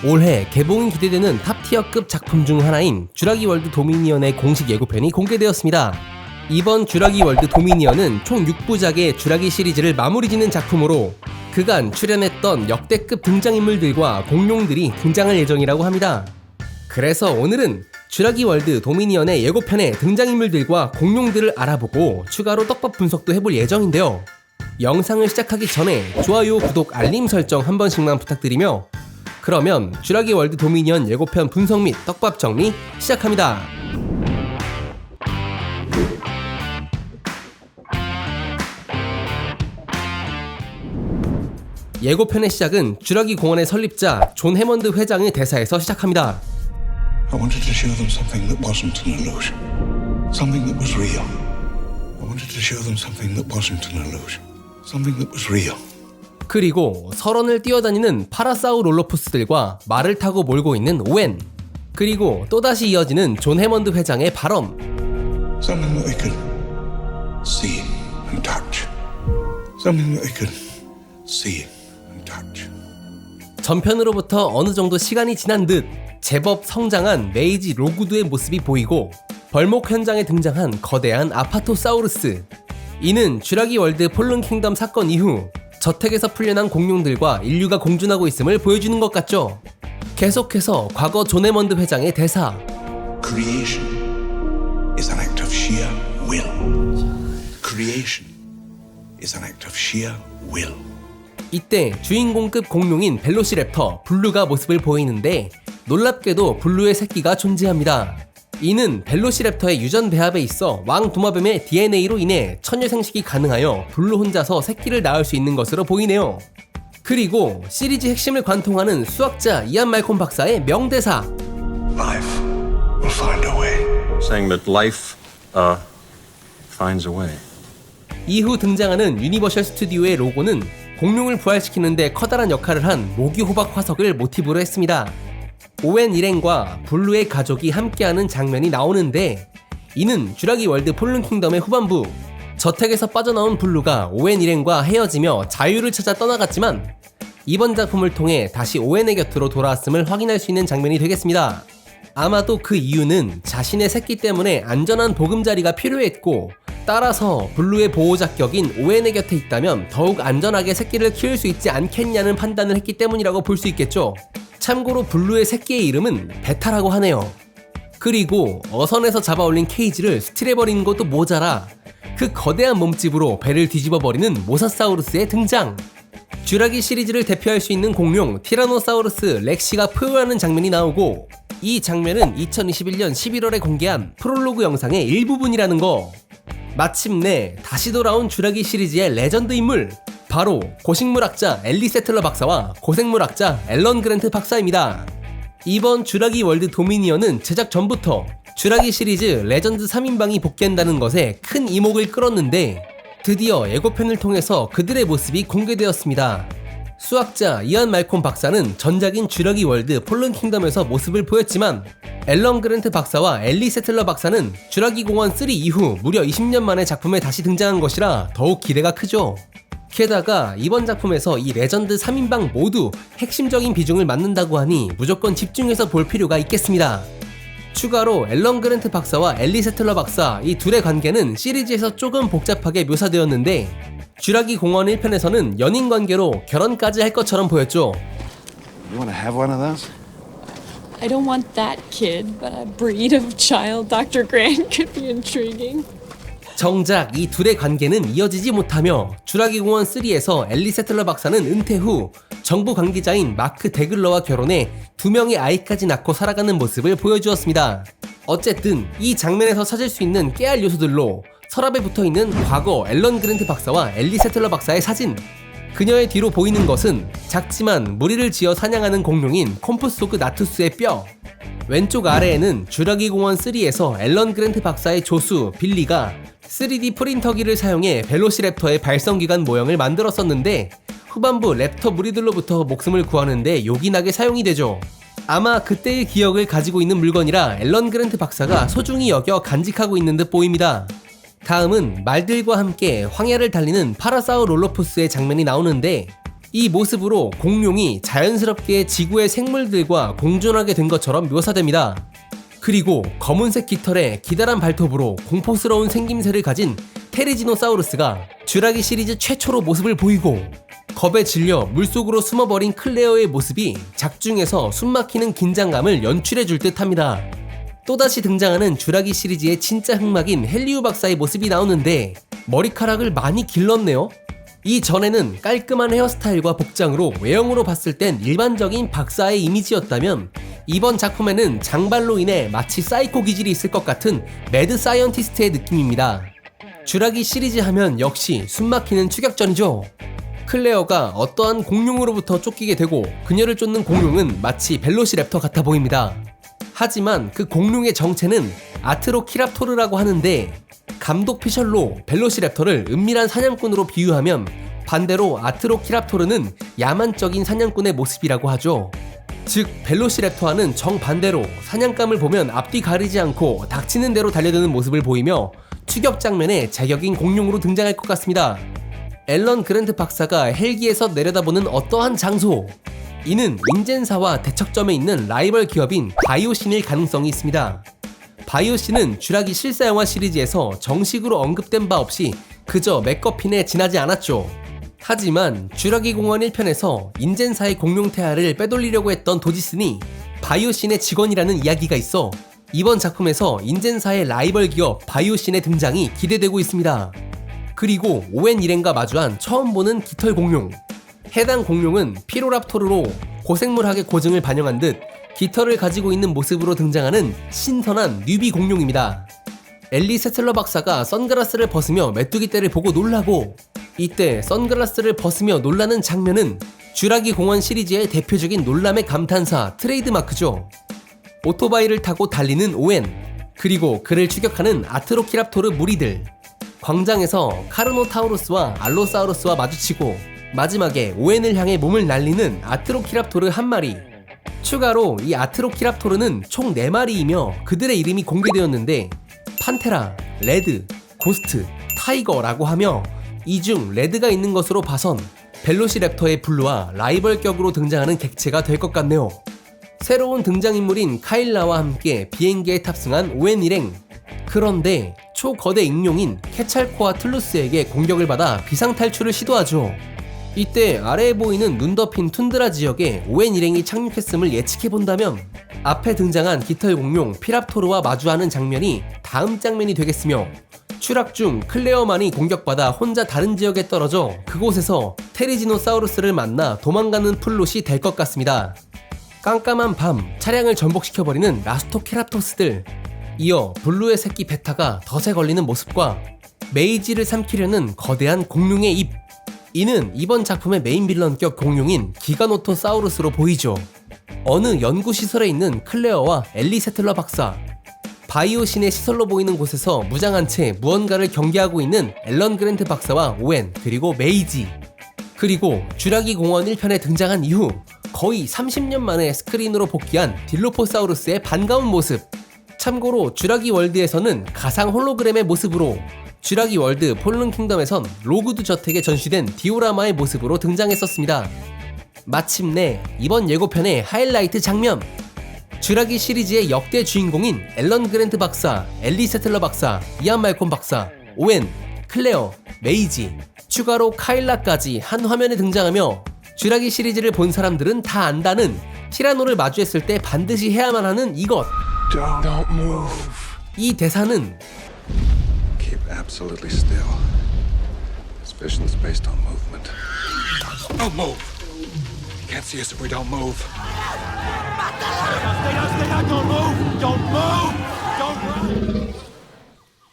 올해 개봉이 기대되는 탑티어급 작품 중 하나인 쥬라기 월드 도미니언의 공식 예고편이 공개되었습니다. 이번 쥬라기 월드 도미니언은 총 6부작의 쥬라기 시리즈를 마무리짓는 작품으로 그간 출연했던 역대급 등장인물들과 공룡들이 등장할 예정이라고 합니다. 그래서 오늘은 쥬라기 월드 도미니언의 예고편의 등장인물들과 공룡들을 알아보고 추가로 떡밥 분석도 해볼 예정인데요. 영상을 시작하기 전에 좋아요, 구독, 알림 설정 한 번씩만 부탁드리며 그러면 쥬라기 월드 도미니언 예고편 분석 및 떡밥 정리 시작합니다. 예고편의 시작은 쥬라기 공원의 설립자 존 해먼드 회장의 대사에서 시작합니다. I wanted to show them something that wasn't an illusion. Something that was real. I wanted to show them something that wasn't an illusion. Something that was real. 그리고 설원을 뛰어다니는 파라사우롤로푸스들과 말을 타고 몰고 있는 오웬. 그리고 또다시 이어지는 존 해먼드 회장의 발언. Something that they could see and touch. Something that they could see and touch. 전편으로부터 어느 정도 시간이 지난 듯 제법 성장한 메이지 로구드의 모습이 보이고 벌목 현장에 등장한 거대한 아파토사우루스. 이는 쥬라기 월드 폴른 킹덤 사건 이후 저택에서 풀려난 공룡들과 인류가 공존하고 있음을 보여주는 것 같죠. 계속해서 과거 존 해먼드 회장의 대사. Creation is an act of sheer will. Creation is an act of sheer will. 이때 주인공급 공룡인 벨로시랩터 블루가 모습을 보이는데 놀랍게도 블루의 새끼가 존재합니다. 이는 벨로시랩터의 유전 배합에 있어 왕 도마뱀의 DNA로 인해 처녀 생식이 가능하여 블루 혼자서 새끼를 낳을 수 있는 것으로 보이네요. 그리고 시리즈 핵심을 관통하는 수학자 이안 말콤 박사의 명대사. Life will find a way. Saying that life finds a way. 이후 등장하는 유니버셜 스튜디오의 로고는 공룡을 부활시키는 데 커다란 역할을 한 모기호박 화석을 모티브로 했습니다. 오웬 일행과 블루의 가족이 함께하는 장면이 나오는데 이는 쥬라기 월드 폴른 킹덤의 후반부. 저택에서 빠져나온 블루가 오웬 일행과 헤어지며 자유를 찾아 떠나갔지만 이번 작품을 통해 다시 오웬의 곁으로 돌아왔음을 확인할 수 있는 장면이 되겠습니다. 아마도 그 이유는 자신의 새끼 때문에 안전한 보금자리가 필요했고 따라서 블루의 보호자격인 오웬의 곁에 있다면 더욱 안전하게 새끼를 키울 수 있지 않겠냐는 판단을 했기 때문이라고 볼 수 있겠죠. 참고로 블루의 새끼의 이름은 베타라고 하네요. 그리고 어선에서 잡아올린 케이지를 스틸해버리는 것도 모자라 그 거대한 몸집으로 배를 뒤집어버리는 모사사우루스의 등장. 쥬라기 시리즈를 대표할 수 있는 공룡 티라노사우루스 렉시가 포효하는 장면이 나오고 이 장면은 2021년 11월에 공개한 프롤로그 영상의 일부분이라는 거. 마침내 다시 돌아온 쥬라기 시리즈의 레전드 인물, 바로 고식물학자 엘리 세틀러 박사와 고생물학자 앨런 그랜트 박사입니다. 이번 쥬라기 월드 도미니언은 제작 전부터 쥬라기 시리즈 레전드 3인방이 복귀한다는 것에 큰 이목을 끌었는데 드디어 예고편을 통해서 그들의 모습이 공개되었습니다. 수학자 이안 말콤 박사는 전작인 쥬라기 월드 폴른 킹덤에서 모습을 보였지만 앨런 그랜트 박사와 엘리 세틀러 박사는 쥬라기 공원 3 이후 무려 20년 만에 작품에 다시 등장한 것이라 더욱 기대가 크죠. 게다가 이번 작품에서 이 레전드 3인방 모두 핵심적인 비중을 맡는다고 하니 무조건 집중해서 볼 필요가 있겠습니다. 추가로 앨런 그랜트 박사와 엘리 세틀러 박사 이 둘의 관계는 시리즈에서 조금 복잡하게 묘사되었는데 쥬라기 공원 1편에서는 연인 관계로 결혼까지 할 것처럼 보였죠. You want to have one of those? I don't want that kid, but a breed of child Dr. Grant could be intriguing. 정작 이 둘의 관계는 이어지지 못하며 쥬라기 공원 3에서 엘리 세틀러 박사는 은퇴 후 정부 관계자인 마크 데글러와 결혼해 2명의 아이까지 낳고 살아가는 모습을 보여주었습니다. 어쨌든 이 장면에서 찾을 수 있는 깨알 요소들로 서랍에 붙어있는 과거 앨런 그랜트 박사와 엘리 세틀러 박사의 사진. 그녀의 뒤로 보이는 것은 작지만 무리를 지어 사냥하는 공룡인 콤프소그 나투스의 뼈. 왼쪽 아래에는 쥬라기 공원 3에서 앨런 그랜트 박사의 조수 빌리가 3D 프린터기를 사용해 벨로시랩터의 발성기관 모형을 만들었었는데 후반부 랩터 무리들로부터 목숨을 구하는데 요긴하게 사용이 되죠. 아마 그때의 기억을 가지고 있는 물건이라 앨런 그랜트 박사가 소중히 여겨 간직하고 있는 듯 보입니다. 다음은 말들과 함께 황야를 달리는 파라사우롤로푸스의 장면이 나오는데 이 모습으로 공룡이 자연스럽게 지구의 생물들과 공존하게 된 것처럼 묘사됩니다. 그리고 검은색 깃털에 기다란 발톱으로 공포스러운 생김새를 가진 테리지노사우루스가 쥬라기 시리즈 최초로 모습을 보이고, 겁에 질려 물속으로 숨어버린 클레어의 모습이 작중에서 숨막히는 긴장감을 연출해줄 듯합니다. 또다시 등장하는 쥬라기 시리즈의 진짜 흑막인 헬리우 박사의 모습이 나오는데 머리카락을 많이 길렀네요. 이전에는 깔끔한 헤어스타일과 복장으로 외형으로 봤을 땐 일반적인 박사의 이미지였다면, 이번 작품에는 장발로 인해 마치 사이코 기질이 있을 것 같은 매드 사이언티스트의 느낌입니다. 쥬라기 시리즈 하면 역시 숨막히는 추격전이죠. 클레어가 어떠한 공룡으로부터 쫓기게 되고 그녀를 쫓는 공룡은 마치 벨로시랩터 같아 보입니다. 하지만 그 공룡의 정체는 아트로키랍토르라고 하는데, 감독 피셜로 벨로시랩터를 은밀한 사냥꾼으로 비유하면 반대로 아트로키랍토르는 야만적인 사냥꾼의 모습이라고 하죠. 즉 벨로시랩터와는 정반대로 사냥감을 보면 앞뒤 가리지 않고 닥치는 대로 달려드는 모습을 보이며 추격 장면에 제격인 공룡으로 등장할 것 같습니다. 앨런 그랜트 박사가 헬기에서 내려다보는 어떠한 장소, 이는 인젠사와 대척점에 있는 라이벌 기업인 바이오신일 가능성이 있습니다. 바이오신은 쥬라기 실사영화 시리즈에서 정식으로 언급된 바 없이 그저 맥거핀에 지나지 않았죠. 하지만 쥬라기 공원 1편에서 인젠사의 공룡 태아를 빼돌리려고 했던 도지슨이 바이오신의 직원이라는 이야기가 있어 이번 작품에서 인젠사의 라이벌 기업 바이오신의 등장이 기대되고 있습니다. 그리고 오웬 일행과 마주한 처음 보는 깃털 공룡. 해당 공룡은 피로랍토르로 고생물학의 고증을 반영한 듯 깃털을 가지고 있는 모습으로 등장하는 신선한 뉴비 공룡입니다. 엘리 세틀러 박사가 선글라스를 벗으며 메뚜기 떼를 보고 놀라고, 이때 선글라스를 벗으며 놀라는 장면은 쥬라기 공원 시리즈의 대표적인 놀람의 감탄사 트레이드마크죠. 오토바이를 타고 달리는 오웬, 그리고 그를 추격하는 아트로키랍토르 무리들, 광장에서 카르노타우루스와 알로사우루스와 마주치고 마지막에 오웬을 향해 몸을 날리는 아트로키랍토르 한 마리. 추가로 이 아트로키랍토르는 총 4마리이며 그들의 이름이 공개되었는데 판테라, 레드, 고스트, 타이거라고 하며 이 중 레드가 있는 것으로 봐선 벨로시랩터의 블루와 라이벌 격으로 등장하는 객체가 될 것 같네요. 새로운 등장인물인 카일라와 함께 비행기에 탑승한 오웬 일행. 그런데 초거대 익룡인 케찰코아틀루스에게 공격을 받아 비상탈출을 시도하죠. 이때 아래에 보이는 눈 덮인 툰드라 지역에 오웬 일행이 착륙했음을 예측해본다면 앞에 등장한 깃털 공룡 피랍토르와 마주하는 장면이 다음 장면이 되겠으며, 추락 중 클레어만이 공격받아 혼자 다른 지역에 떨어져 그곳에서 테리지노사우루스를 만나 도망가는 플롯이 될 것 같습니다. 깜깜한 밤 차량을 전복시켜버리는 라스토케랍토스들, 이어 블루의 새끼 베타가 덫에 걸리는 모습과 메이지를 삼키려는 거대한 공룡의 입, 이는 이번 작품의 메인 빌런격 공룡인 기가노토사우루스로 보이죠. 어느 연구시설에 있는 클레어와 엘리 세틀러 박사, 바이오신의 시설로 보이는 곳에서 무장한 채 무언가를 경계하고 있는 앨런 그랜트 박사와 오웬, 그리고 메이지, 그리고 쥬라기 공원 1편에 등장한 이후 거의 30년 만에 스크린으로 복귀한 딜로포사우루스의 반가운 모습. 참고로 쥬라기 월드에서는 가상 홀로그램의 모습으로, 쥬라기 월드 폴른 킹덤에선 로그드 저택에 전시된 디오라마의 모습으로 등장했었습니다. 마침내 이번 예고편의 하이라이트 장면, 쥬라기 시리즈의 역대 주인공인 앨런 그랜트 박사, 엘리 세틀러 박사, 이안 말콤 박사, 오웬, 클레어, 메이지, 추가로 카일라까지 한 화면에 등장하며 쥬라기 시리즈를 본 사람들은 다 안다는 티라노를 마주했을 때 반드시 해야만 하는 이것. Don't move. 이 대사는 Keep absolutely still. This vision's based on movement. Don't move. You can't see us if we don't move.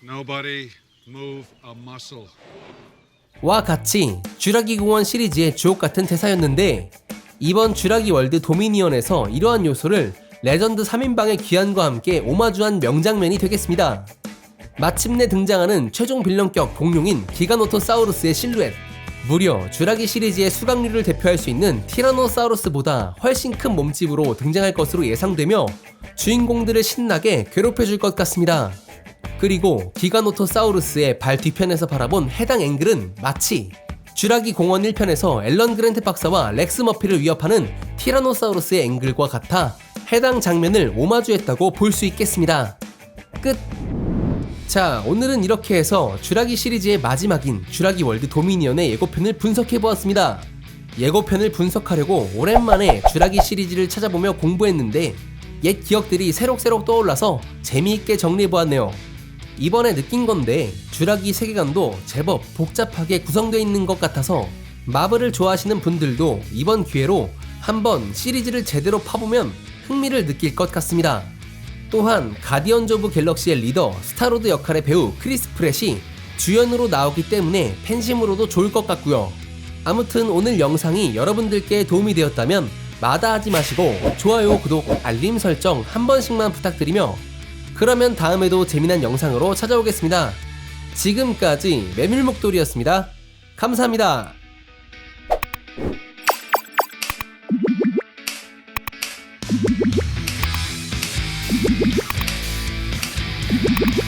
Nobody move a muscle. 와 같이 쥬라기 공원 시리즈의 주옥같은 대사였는데, 이번 쥬라기 월드 도미니언에서 이러한 요소를 레전드 3인방의 귀환과 함께 오마주한 명장면이 되겠습니다. 마침내 등장하는 최종 빌런격 공룡인 기가노토사우루스의 실루엣, 무려 쥬라기 시리즈의 수강류를 대표할 수 있는 티라노사우루스보다 훨씬 큰 몸집으로 등장할 것으로 예상되며 주인공들을 신나게 괴롭혀줄 것 같습니다. 그리고 기가노토사우루스의 발 뒤편에서 바라본 해당 앵글은 마치 쥐라기 공원 1편에서 앨런 그랜트 박사와 렉스 머피를 위협하는 티라노사우루스의 앵글과 같아 해당 장면을 오마주했다고 볼 수 있겠습니다. 끝! 자, 오늘은 이렇게 해서 쥐라기 시리즈의 마지막인 쥐라기 월드 도미니언의 예고편을 분석해보았습니다. 예고편을 분석하려고 오랜만에 쥐라기 시리즈를 찾아보며 공부했는데 옛 기억들이 새록새록 떠올라서 재미있게 정리해보았네요. 이번에 느낀 건데 쥐라기 세계관도 제법 복잡하게 구성되어 있는 것 같아서 마블을 좋아하시는 분들도 이번 기회로 한번 시리즈를 제대로 파보면 흥미를 느낄 것 같습니다. 또한 가디언즈 오브 갤럭시의 리더 스타로드 역할의 배우 크리스 프렛이 주연으로 나오기 때문에 팬심으로도 좋을 것 같고요. 아무튼 오늘 영상이 여러분들께 도움이 되었다면 마다하지 마시고 좋아요, 구독, 알림 설정 한 번씩만 부탁드리며 그러면 다음에도 재미난 영상으로 찾아오겠습니다. 지금까지 메밀목도리였습니다. 감사합니다. You